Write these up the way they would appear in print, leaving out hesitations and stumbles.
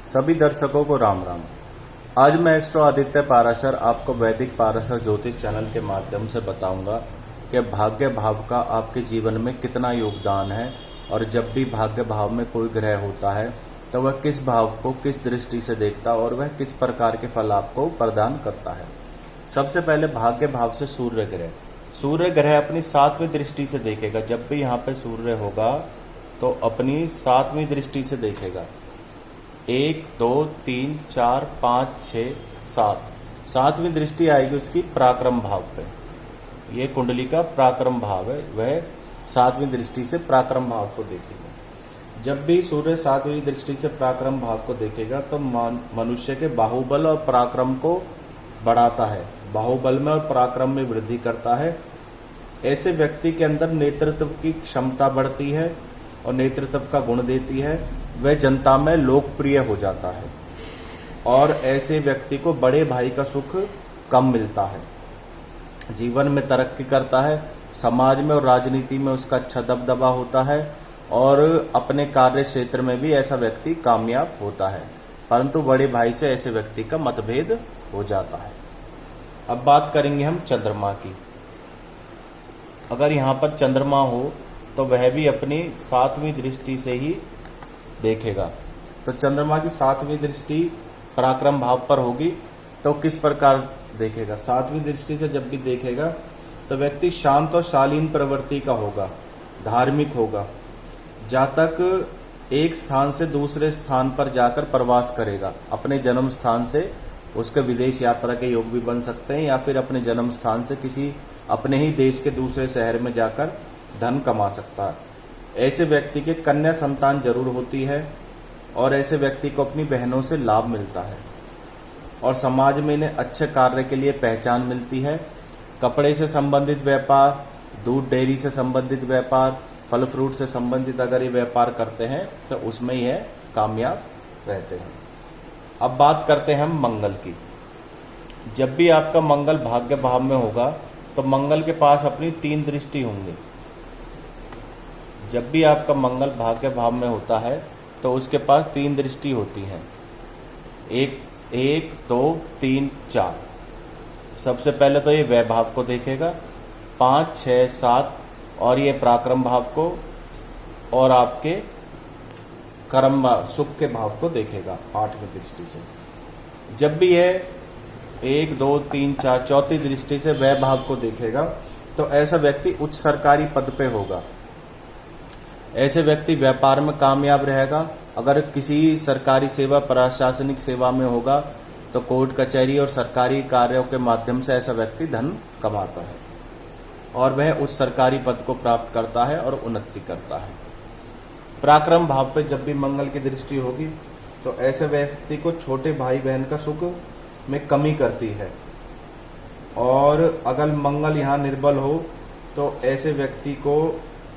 सभी दर्शकों को राम राम। आज मैं एस्ट्रो आदित्य पाराशर आपको वैदिक पाराशर ज्योतिष चैनल के माध्यम से बताऊंगा कि भाग्य भाव का आपके जीवन में कितना योगदान है और जब भी भाग्य भाव में कोई ग्रह होता है तो वह किस भाव को किस दृष्टि से देखता और वह किस प्रकार के फल आपको प्रदान करता है। सबसे पहले भाग्य भाव से सूर्य ग्रह अपनी 7वीं दृष्टि से देखेगा। जब भी यहाँ पे सूर्य होगा तो अपनी 7वीं दृष्टि से देखेगा। 1 2 3 4 5 6 7 7वीं दृष्टि आएगी उसकी पराक्रम भाव पे। ये कुंडली का पराक्रम भाव है, वह 7वीं दृष्टि से पराक्रम भाव को देखेगा। जब भी सूर्य 7वीं दृष्टि से पराक्रम भाव को देखेगा तो मनुष्य के बाहुबल और पराक्रम को बढ़ाता है, बाहुबल में और पराक्रम में वृद्धि करता है। ऐसे व्यक्ति के अंदर नेतृत्व की क्षमता बढ़ती है और नेतृत्व का गुण देती है, वह जनता में लोकप्रिय हो जाता है और ऐसे व्यक्ति को बड़े भाई का सुख कम मिलता है। जीवन में तरक्की करता है, समाज में और राजनीति में उसका अच्छा दबदबा होता है और अपने कार्य क्षेत्र में भी ऐसा व्यक्ति कामयाब होता है, परंतु बड़े भाई से ऐसे व्यक्ति का मतभेद हो जाता है। अब बात करेंगे हम चंद्रमा की। अगर यहाँ पर चंद्रमा हो तो वह भी अपनी 7वीं दृष्टि से ही देखेगा। तो चंद्रमा की 7वीं दृष्टि पराक्रम भाव पर होगी तो किस प्रकार देखेगा। 7वीं दृष्टि से जब भी देखेगा तो व्यक्ति शांत और शालीन प्रवृत्ति का होगा, धार्मिक होगा। जातक एक स्थान से दूसरे स्थान पर जाकर प्रवास करेगा। अपने जन्म स्थान से उसके विदेश यात्रा के योग भी बन सकते हैं या फिर अपने जन्म स्थान से किसी अपने ही देश के दूसरे शहर में जाकर धन कमा सकता है। ऐसे व्यक्ति के कन्या संतान जरूर होती है और ऐसे व्यक्ति को अपनी बहनों से लाभ मिलता है और समाज में इन्हें अच्छे कार्य के लिए पहचान मिलती है। कपड़े से संबंधित व्यापार, दूध डेयरी से संबंधित व्यापार, फल फ्रूट से संबंधित अगर ये व्यापार करते हैं तो उसमें यह कामयाब रहते हैं। अब बात करते हैं हम मंगल की। जब भी आपका मंगल भाग्य भाव में होगा तो मंगल के पास अपनी 3 दृष्टि होंगी। जब भी आपका मंगल भाग्य भाव में होता है तो उसके पास 3 दृष्टि होती हैं। 1 2 3 4। सबसे पहले तो ये वैभाव को देखेगा, 5 6 7 और ये पराक्रम भाव को और आपके कर्म सुख के भाव को देखेगा 8वीं दृष्टि से। जब भी यह 1 2 3 4 चौथी दृष्टि से वैभाव को देखेगा तो ऐसा व्यक्ति उच्च सरकारी पद पे होगा। ऐसे व्यक्ति व्यापार में कामयाब रहेगा। अगर किसी सरकारी सेवा प्रशासनिक सेवा में होगा तो कोर्ट कचहरी और सरकारी कार्यों के माध्यम से ऐसा व्यक्ति धन कमाता है और वह उच्च सरकारी पद को प्राप्त करता है और उन्नति करता है। पराक्रम भाव पे जब भी मंगल की दृष्टि होगी तो ऐसे व्यक्ति को छोटे भाई बहन का सुख में कमी करती है और अगर मंगल यहाँ निर्बल हो तो ऐसे व्यक्ति को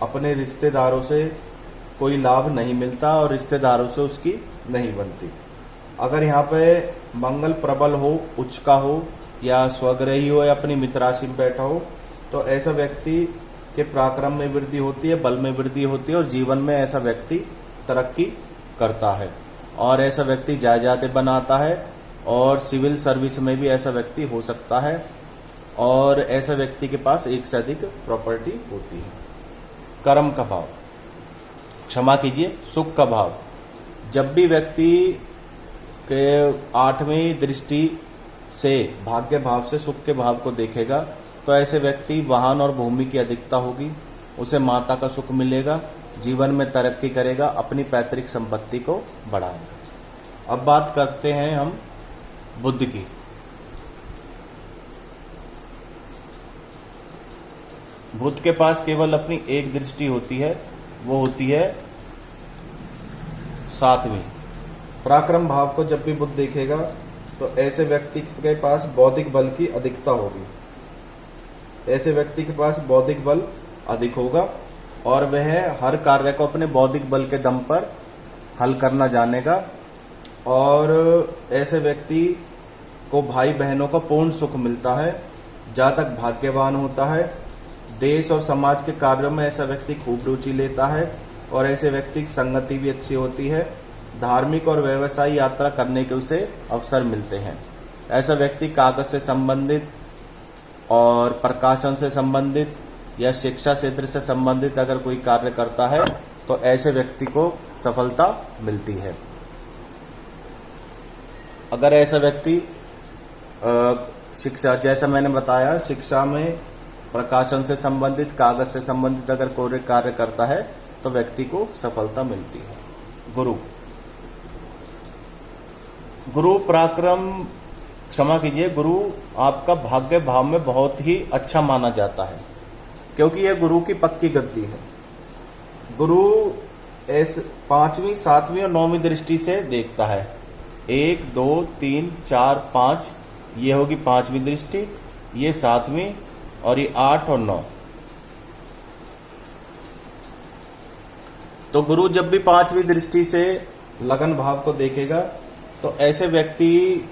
अपने रिश्तेदारों से कोई लाभ नहीं मिलता और रिश्तेदारों से उसकी नहीं बनती। अगर यहाँ पे मंगल प्रबल हो, उच्च का हो या स्वग्रही हो या अपनी मित्र राशि में बैठा हो तो ऐसा व्यक्ति के पराक्रम में वृद्धि होती है, बल में वृद्धि होती है और जीवन में ऐसा व्यक्ति तरक्की करता है और ऐसा व्यक्ति जायदादें बनाता है और सिविल सर्विस में भी ऐसा व्यक्ति हो सकता है और ऐसा व्यक्ति के पास एक से अधिक प्रॉपर्टी होती है। कर्म का भाव, क्षमा कीजिए, सुख का भाव। जब भी व्यक्ति के 8वीं दृष्टि से भाग्य भाव से सुख के भाव को देखेगा तो ऐसे व्यक्ति वाहन और भूमि की अधिकता होगी, उसे माता का सुख मिलेगा, जीवन में तरक्की करेगा, अपनी पैतृक संपत्ति को बढ़ाएगा। अब बात करते हैं हम बुध की। बुध के पास केवल अपनी एक दृष्टि होती है, वो होती है 7वीं। पराक्रम भाव को जब भी बुध देखेगा तो ऐसे व्यक्ति के पास बौद्धिक बल की अधिकता होगी। ऐसे व्यक्ति के पास बौद्धिक बल अधिक होगा और वह हर कार्य को अपने बौद्धिक बल के दम पर हल करना जानेगा और ऐसे व्यक्ति को भाई बहनों का पूर्ण सुख मिलता है। जातक भाग्यवान होता है। देश और समाज के कार्यों में ऐसा व्यक्ति खूब रुचि लेता है और ऐसे व्यक्ति की संगति भी अच्छी होती है। धार्मिक और व्यवसायी यात्रा करने के उसे अवसर मिलते हैं। ऐसा व्यक्ति कागज से संबंधित और प्रकाशन से संबंधित या शिक्षा क्षेत्र से संबंधित अगर कोई कार्य करता है तो ऐसे व्यक्ति को सफलता मिलती है। अगर ऐसा व्यक्ति शिक्षा, जैसा मैंने बताया, शिक्षा में प्रकाशन से संबंधित, कागज से संबंधित अगर कोई कार्य करता है तो व्यक्ति को सफलता मिलती है। गुरु पराक्रम, क्षमा कीजिए, गुरु आपका भाग्य भाव में बहुत ही अच्छा माना जाता है, क्योंकि यह गुरु की पक्की गद्दी है। गुरु ऐसे 5वीं, 7वीं और 9वीं दृष्टि से देखता है। 1, 2, 3, 4, 5, ये होगी 5वीं दृष्टि, ये 7वीं और ये 8 और 9। तो गुरु जब भी 5वीं दृष्टि से लगन भाव को देखेगा तो ऐसे व्यक्ति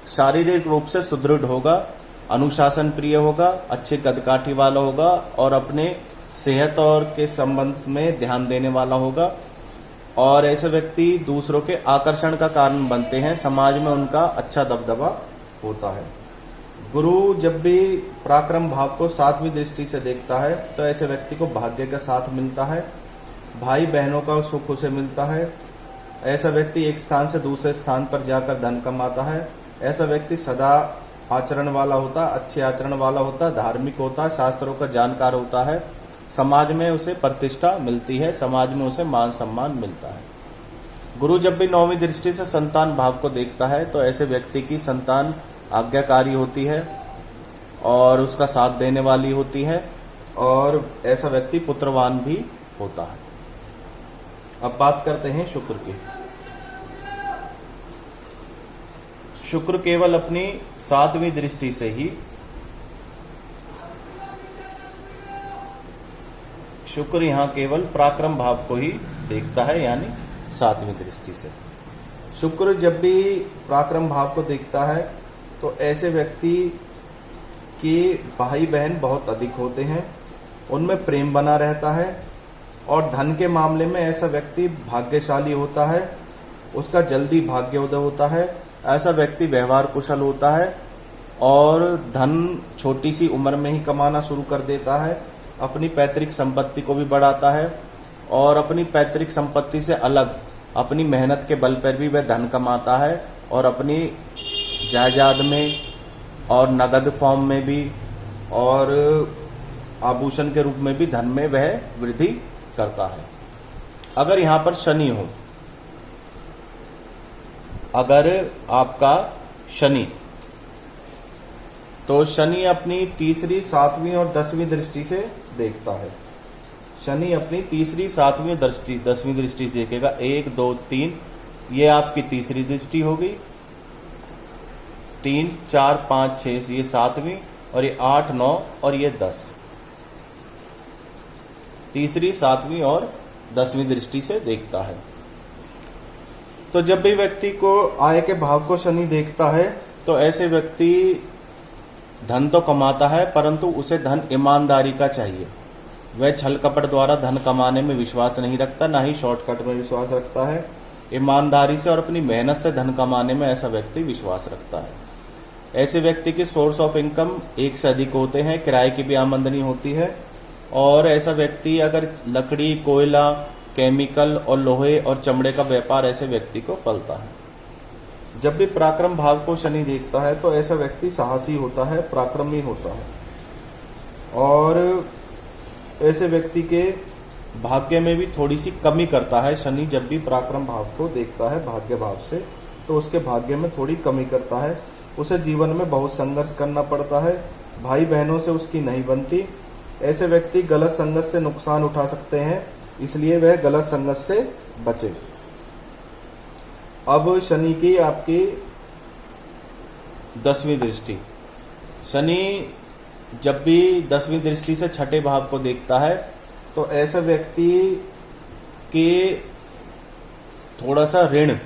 शारीरिक रूप से सुदृढ़ होगा, अनुशासन प्रिय होगा, अच्छे कदकाठी वाला होगा और अपने सेहत और के संबंध में ध्यान देने वाला होगा। और ऐसे व्यक्ति दूसरों के आकर्षण का कारण बनते हैं, समाज में उनका अच्छा दबदबा होता है। गुरु जब भी पराक्रम भाव को 7वीं दृष्टि से देखता है तो ऐसे व्यक्ति को भाग्य का साथ मिलता है, भाई बहनों का सुख उसे मिलता है। ऐसा व्यक्ति एक स्थान से दूसरे स्थान पर जाकर धन कमाता है। ऐसा व्यक्ति सदा आचरण वाला होता, अच्छे आचरण वाला होता, धार्मिक होता, शास्त्रों का जानकार होता है। समाज में उसे प्रतिष्ठा मिलती है, समाज में उसे मान सम्मान मिलता है। गुरु जब भी 9वीं दृष्टि से संतान भाव को देखता है तो ऐसे व्यक्ति की संतान आज्ञाकारी होती है और उसका साथ देने वाली होती है और ऐसा व्यक्ति पुत्रवान भी होता है। अब बात करते हैं शुक्र की। शुक्र केवल अपनी 7वीं दृष्टि से ही, शुक्र यहां केवल पराक्रम भाव को ही देखता है, यानी 7वीं दृष्टि से। शुक्र जब भी पराक्रम भाव को देखता है तो ऐसे व्यक्ति के भाई बहन बहुत अधिक होते हैं, उनमें प्रेम बना रहता है और धन के मामले में ऐसा व्यक्ति भाग्यशाली होता है, उसका जल्दी भाग्योदय होता है। ऐसा व्यक्ति व्यवहार कुशल होता है और धन छोटी सी उम्र में ही कमाना शुरू कर देता है, अपनी पैतृक संपत्ति को भी बढ़ाता है और अपनी पैतृक संपत्ति से अलग अपनी मेहनत के बल पर भी वह धन कमाता है और अपनी जायदाद में और नगद फॉर्म में भी और आभूषण के रूप में भी धन में वह वृद्धि करता है। अगर यहां पर शनि हो, अगर आपका शनि, तो शनि अपनी 3री, 7वीं और 10वीं दृष्टि से देखता है। शनि अपनी 3री, 7वीं और 10वीं दृष्टि से देखेगा। 1, 2, 3, ये आपकी 3री दृष्टि होगी। 3, 4, 5, 6 ये 7वीं और ये 8, 9 और ये 10, 3री, 7वीं और 10वीं दृष्टि से देखता है। तो जब भी व्यक्ति को आय के भाव को शनि देखता है तो ऐसे व्यक्ति धन तो कमाता है परंतु उसे धन ईमानदारी का चाहिए। वह छल कपट द्वारा धन कमाने में विश्वास नहीं रखता, ना ही शॉर्टकट में विश्वास रखता है। ईमानदारी से और अपनी मेहनत से धन कमाने में ऐसा व्यक्ति विश्वास रखता है। ऐसे व्यक्ति के सोर्स ऑफ इनकम एक से अधिक होते हैं, किराए की भी आमदनी होती है और ऐसा व्यक्ति अगर लकड़ी, कोयला, केमिकल और लोहे और चमड़े का व्यापार ऐसे व्यक्ति को फलता है। जब भी पराक्रम भाव को शनि देखता है तो ऐसा व्यक्ति साहसी होता है, पराक्रमी होता है और ऐसे व्यक्ति के भाग्य में भी थोड़ी सी कमी करता है। शनि जब भी पराक्रम भाव को देखता है भाग्य भाव से तो उसके भाग्य में थोड़ी कमी करता है। उसे जीवन में बहुत संघर्ष करना पड़ता है, भाई बहनों से उसकी नहीं बनती। ऐसे व्यक्ति गलत संगत से नुकसान उठा सकते हैं, इसलिए वह गलत संगत से बचे। अब शनि की आपकी 10वीं दृष्टि। शनि जब भी 10वीं दृष्टि से छठे भाव को देखता है तो ऐसा व्यक्ति के थोड़ा सा ऋण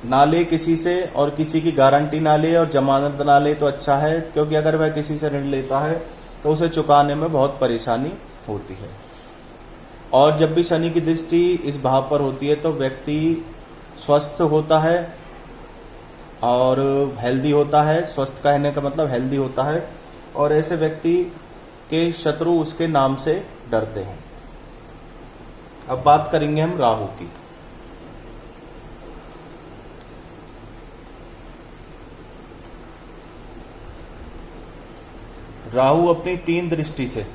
ना ले किसी से और किसी की गारंटी ना ले और जमानत ना ले तो अच्छा है, क्योंकि अगर वह किसी से ऋण लेता है तो उसे चुकाने में बहुत परेशानी होती है। और जब भी शनि की दृष्टि इस भाव पर होती है तो व्यक्ति स्वस्थ होता है और हेल्दी होता है। स्वस्थ कहने का मतलब हेल्दी होता है, और ऐसे व्यक्ति के शत्रु उसके नाम से डरते हैं। अब बात करेंगे हम राहु की। राहु अपनी 3 दृष्टि से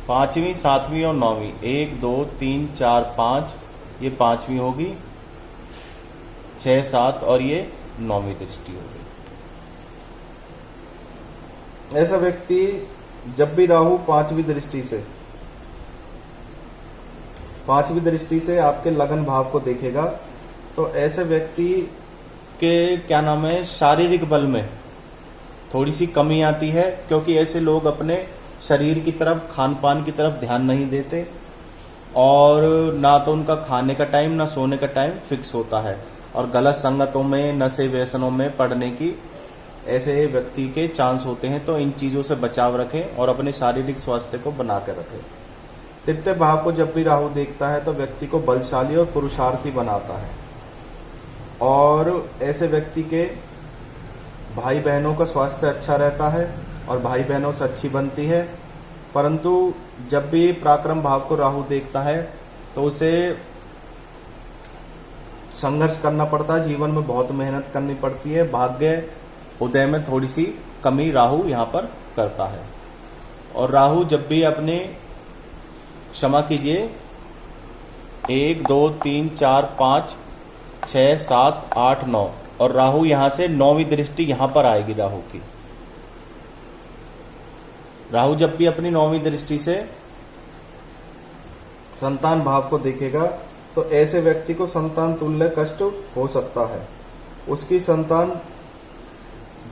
5वीं, 7वीं और 9वीं, 1 2 3 4 5, ये 5वीं होगी, 6 7 और ये 9वीं दृष्टि होगी। ऐसा व्यक्ति जब भी राहु 5वीं दृष्टि से आपके लगन भाव को देखेगा तो ऐसे व्यक्ति के क्या नाम है, शारीरिक बल में थोड़ी सी कमी आती है, क्योंकि ऐसे लोग अपने शरीर की तरफ, खान पान की तरफ ध्यान नहीं देते, और ना तो उनका खाने का टाइम ना सोने का टाइम फिक्स होता है, और गलत संगतों में, नशे व्यसनों में पड़ने की ऐसे व्यक्ति के चांस होते हैं। तो इन चीजों से बचाव रखें और अपने शारीरिक स्वास्थ्य को बना कर रखें। तृतीय भाव को जब भी राहु देखता है तो व्यक्ति को बलशाली और पुरुषार्थी बनाता है, और ऐसे व्यक्ति के भाई बहनों का स्वास्थ्य अच्छा रहता है और भाई बहनों से अच्छी बनती है। परंतु जब भी पराक्रम भाव को राहु देखता है तो उसे संघर्ष करना पड़ता है, जीवन में बहुत मेहनत करनी पड़ती है, भाग्य उदय में थोड़ी सी कमी राहु यहाँ पर करता है। और राहु जब भी अपने, क्षमा कीजिए, 1 2 3 4 5 6 7 8 9, और राहु यहां से 9वीं दृष्टि यहां पर आएगी राहु की। राहु जब भी अपनी 9वीं दृष्टि से संतान भाव को देखेगा तो ऐसे व्यक्ति को संतान तुल्य कष्ट हो सकता है। उसकी संतान,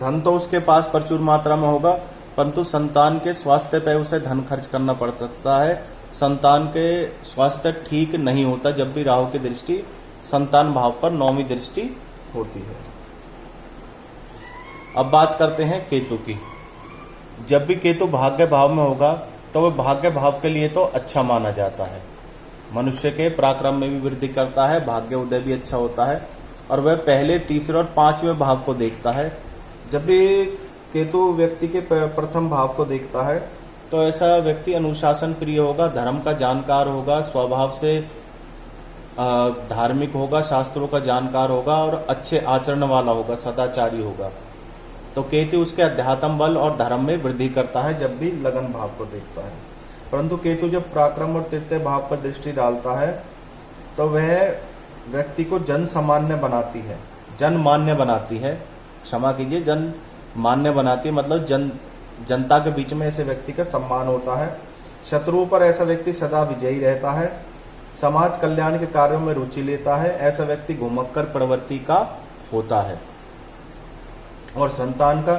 धन तो उसके पास प्रचुर मात्रा में होगा, परंतु संतान के स्वास्थ्य पर उसे धन खर्च करना पड़ सकता है। संतान के स्वास्थ्य ठीक नहीं होता जब भी राहु की दृष्टि संतान भाव पर 9वीं दृष्टि होती है। अब बात करते हैं केतु की। जब भी केतु भाग्य भाव में होगा तो वह भाग्य भाव के लिए तो अच्छा माना जाता है, मनुष्य के पराक्रम में भी वृद्धि करता है, भाग्य उदय भी अच्छा होता है, और वह पहले, तीसरे और 5वें भाव को देखता है। जब भी केतु व्यक्ति के प्रथम भाव को देखता है तो ऐसा व्यक्ति अनुशासन प्रिय होगा, धर्म का जानकार होगा, स्वभाव से धार्मिक होगा, शास्त्रों का जानकार होगा और अच्छे आचरण वाला होगा, सदाचारी होगा। तो केतु उसके अध्यात्म बल और धर्म में वृद्धि करता है जब भी लगन भाव को देखता है। परंतु केतु जब पराक्रम और तृतीय भाव पर दृष्टि डालता है तो वह व्यक्ति को जन सामान्य बनाती है, जन मान्य बनाती है, क्षमा कीजिए, जन मान्य बनाती है, मतलब जनता के बीच में ऐसे व्यक्ति का सम्मान होता है। शत्रुओं पर ऐसा व्यक्ति सदा विजयी रहता है, समाज कल्याण के कार्यों में रुचि लेता है। ऐसा व्यक्ति घुमक्कर प्रवृत्ति का होता है, और संतान का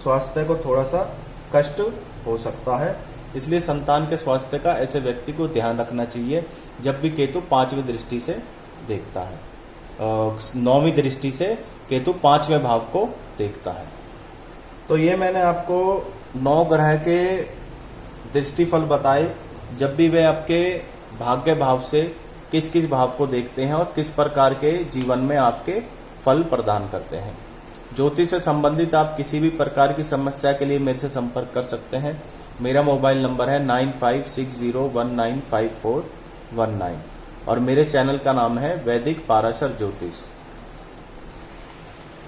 स्वास्थ्य को थोड़ा सा कष्ट हो सकता है। इसलिए संतान के स्वास्थ्य का ऐसे व्यक्ति को ध्यान रखना चाहिए जब भी केतु 5वीं दृष्टि से देखता है। 9वीं दृष्टि से केतु 5वें भाव को देखता है। तो ये मैंने आपको 9 ग्रह के दृष्टिफल बताए, जब भी वे आपके भाग्य भाव से किस किस भाव को देखते हैं और किस प्रकार के जीवन में आपके फल प्रदान करते हैं। ज्योतिष से संबंधित आप किसी भी प्रकार की समस्या के लिए मेरे से संपर्क कर सकते हैं। मेरा मोबाइल नंबर है 9560195419, और मेरे चैनल का नाम है वैदिक पाराशर ज्योतिष।